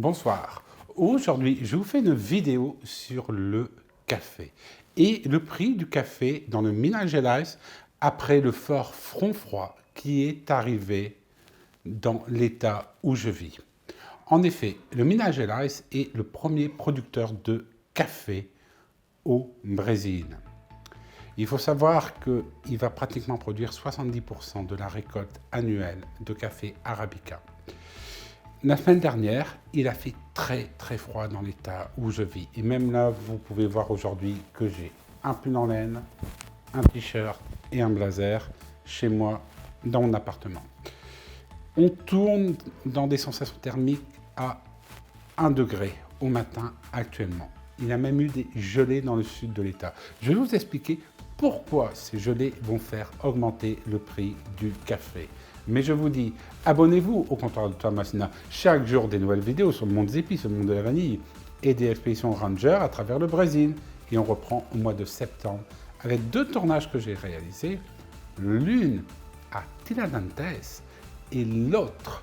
Bonsoir. Aujourd'hui, je vous fais une vidéo sur le café et le prix du café dans le Minas Gerais après le fort front froid qui est arrivé dans l'état où je vis. En effet, le Minas Gerais est le premier producteur de café au Brésil. Il faut savoir qu'il va pratiquement produire 70% de la récolte annuelle de café arabica. La semaine dernière, il a fait très froid dans l'état où je vis. Et même là, vous pouvez voir aujourd'hui que j'ai un pull en laine, un t-shirt et un blazer chez moi dans mon appartement. On tourne dans des sensations thermiques à 1 degré au matin actuellement. Il y a même eu des gelées dans le sud de l'état. Je vais vous expliquer pourquoi ces gelées vont faire augmenter le prix du café. Mais je vous dis, abonnez-vous au comptoir de Thomasina. Chaque jour, des nouvelles vidéos sur le monde des épices, le monde de la vanille et des expéditions Ranger à travers le Brésil. Et on reprend au mois de septembre avec 2 tournages que j'ai réalisés. L'une à Tiradentes et l'autre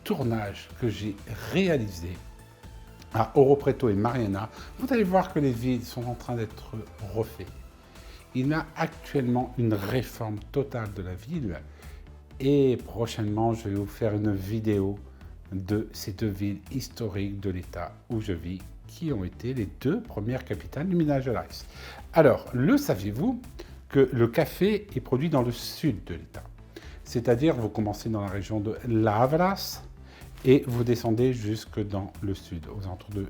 tournage que j'ai réalisé à Ouro Preto et Mariana. Vous allez voir que les villes sont en train d'être refaites. Il y a actuellement une réforme totale de la ville. Et prochainement, je vais vous faire une vidéo de ces 2 villes historiques de l'état où je vis, qui ont été les 2 premières capitales du Minas Gerais. Alors, le saviez-vous que le café est produit dans le sud de l'état? C'est-à-dire, vous commencez dans la région de Lavras et vous descendez jusque dans le sud, aux alentours de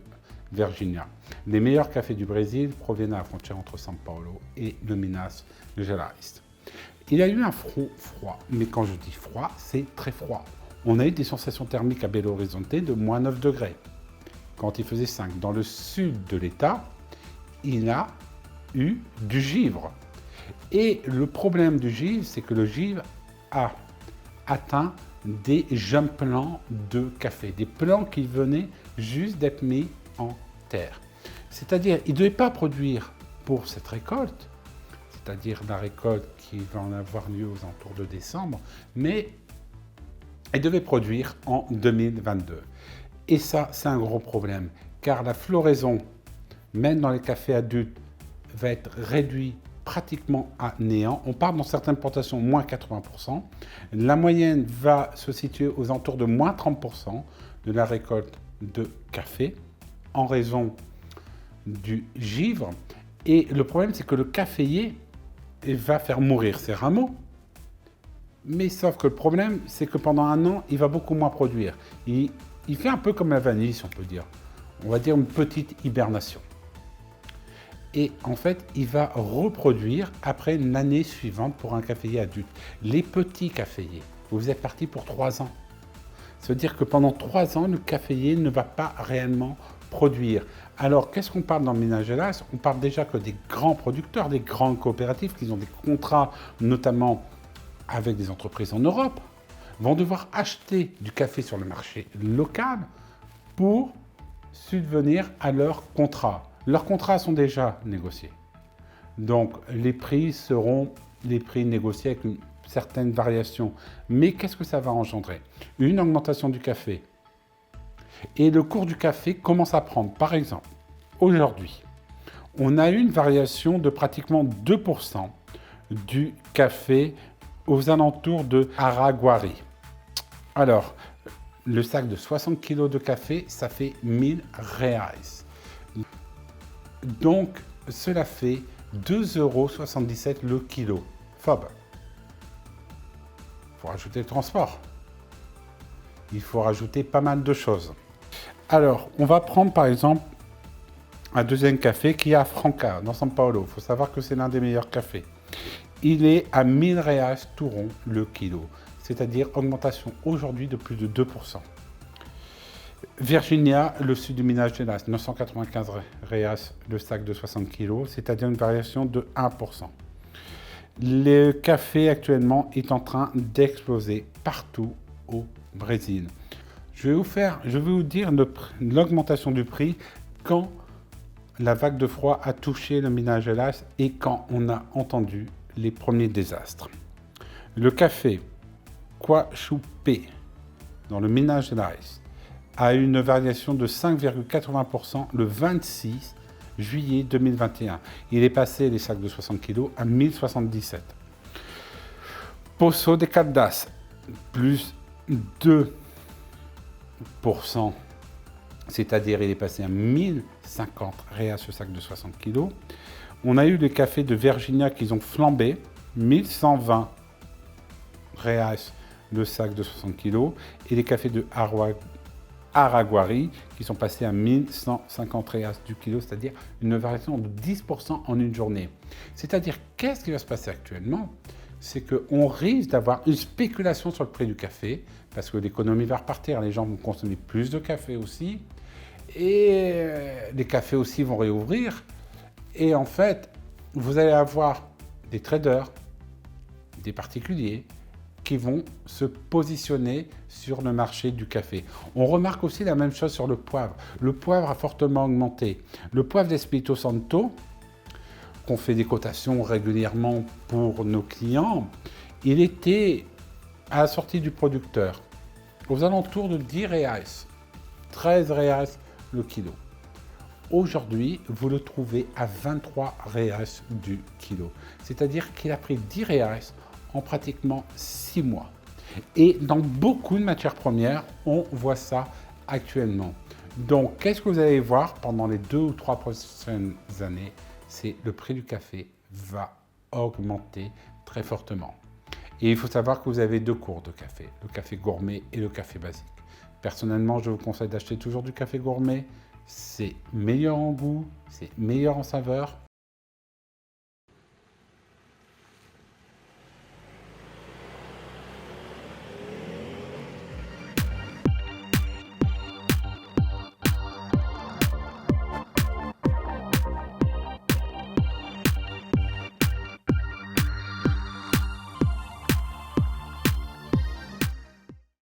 Virginia. Les meilleurs cafés du Brésil proviennent à la frontière entre São Paulo et le Minas Gerais. Il y a eu un front froid, mais quand je dis froid, c'est très froid. On a eu des sensations thermiques à Belo Horizonte de moins 9 degrés, quand il faisait 5. Dans le sud de l'état, il y a eu du givre. Et le problème du givre, c'est que le givre a atteint des jeunes plants de café, des plants qui venaient juste d'être mis en terre. C'est-à-dire, il ne devait pas produire pour cette récolte, c'est-à-dire la récolte qui va en avoir lieu aux alentours de décembre, mais elle devait produire en 2022. Et ça, c'est un gros problème, car la floraison, même dans les cafés adultes, va être réduite pratiquement à néant. On part dans certaines plantations moins 80%. La moyenne va se situer aux alentours de moins 30% de la récolte de café, en raison du givre. Et le problème, c'est que le caféier va faire mourir ses rameaux. Mais sauf que le problème, c'est que pendant 1 an, il va beaucoup moins produire. Il fait un peu comme la vanille, si on peut dire. On va dire une petite hibernation. Et en fait, il va reproduire après l'année suivante pour un caféier adulte. Les petits caféiers, vous êtes parti pour 3 ans. Ça veut dire que pendant 3 ans, le caféier ne va pas réellement produire. Alors, qu'est-ce qu'on parle dans Minas Gerais? On parle déjà que des grands producteurs, des grandes coopératives qui ont des contrats, notamment avec des entreprises en Europe, vont devoir acheter du café sur le marché local pour subvenir à leurs contrats. Leurs contrats sont déjà négociés. Donc, les prix seront les prix négociés avec une certaine variation. Mais qu'est-ce que ça va engendrer? Une augmentation du café. Et le cours du café commence à prendre. Par exemple, aujourd'hui, on a eu une variation de pratiquement 2% du café aux alentours de Araguari. Alors, le sac de 60 kg de café, ça fait 1000 reais. Donc, cela fait 2,77 € le kilo. FOB. Il faut rajouter le transport. Il faut rajouter pas mal de choses. Alors, on va prendre par exemple un deuxième café qui est à Franca, dans São Paulo. Il faut savoir que c'est l'un des meilleurs cafés. Il est à 1000 reais tout rond le kilo, c'est-à-dire augmentation aujourd'hui de plus de 2%. Virginia, le sud du Minas Gerais, 995 reais le sac de 60 kg, c'est-à-dire une variation de 1%. Le café actuellement est en train d'exploser partout au Brésil. Je vais vous dire l'augmentation du prix quand la vague de froid a touché le Minas Gerais et quand on a entendu les premiers désastres. Le café Quaxupé, dans le Minas Gerais, a eu une variation de 5,80% le 26 juillet 2021. Il est passé, les sacs de 60 kg, à 1077. Poço de Caldas, plus 2%, c'est-à-dire il est passé à 1050 réals ce sac de 60 kg. On a eu les cafés de Virginia qui ont flambé, 1120 réals le sac de 60 kg, et les cafés de Araguari qui sont passés à 1150 réals du kilo, c'est-à-dire une variation de 10% en une journée. C'est-à-dire, qu'est-ce qui va se passer actuellement? C'est qu'on risque d'avoir une spéculation sur le prix du café, parce que l'économie va repartir, les gens vont consommer plus de café aussi, et les cafés aussi vont réouvrir. Et en fait, vous allez avoir des traders, des particuliers, qui vont se positionner sur le marché du café. On remarque aussi la même chose sur le poivre. Le poivre a fortement augmenté. Le poivre d'Espírito Santo, qu'on fait des cotations régulièrement pour nos clients, il était à la sortie du producteur aux alentours de 10 reais, 13 reais le kilo. Aujourd'hui, vous le trouvez à 23 reais du kilo. C'est-à-dire qu'il a pris 10 reais en pratiquement 6 mois. Et dans beaucoup de matières premières, on voit ça actuellement. Donc, qu'est-ce que vous allez voir pendant les 2 ou 3 prochaines années? C'est le prix du café va augmenter très fortement. Et il faut savoir que vous avez 2 cours de café, le café gourmet et le café basique. Personnellement, je vous conseille d'acheter toujours du café gourmet. C'est meilleur en goût, c'est meilleur en saveur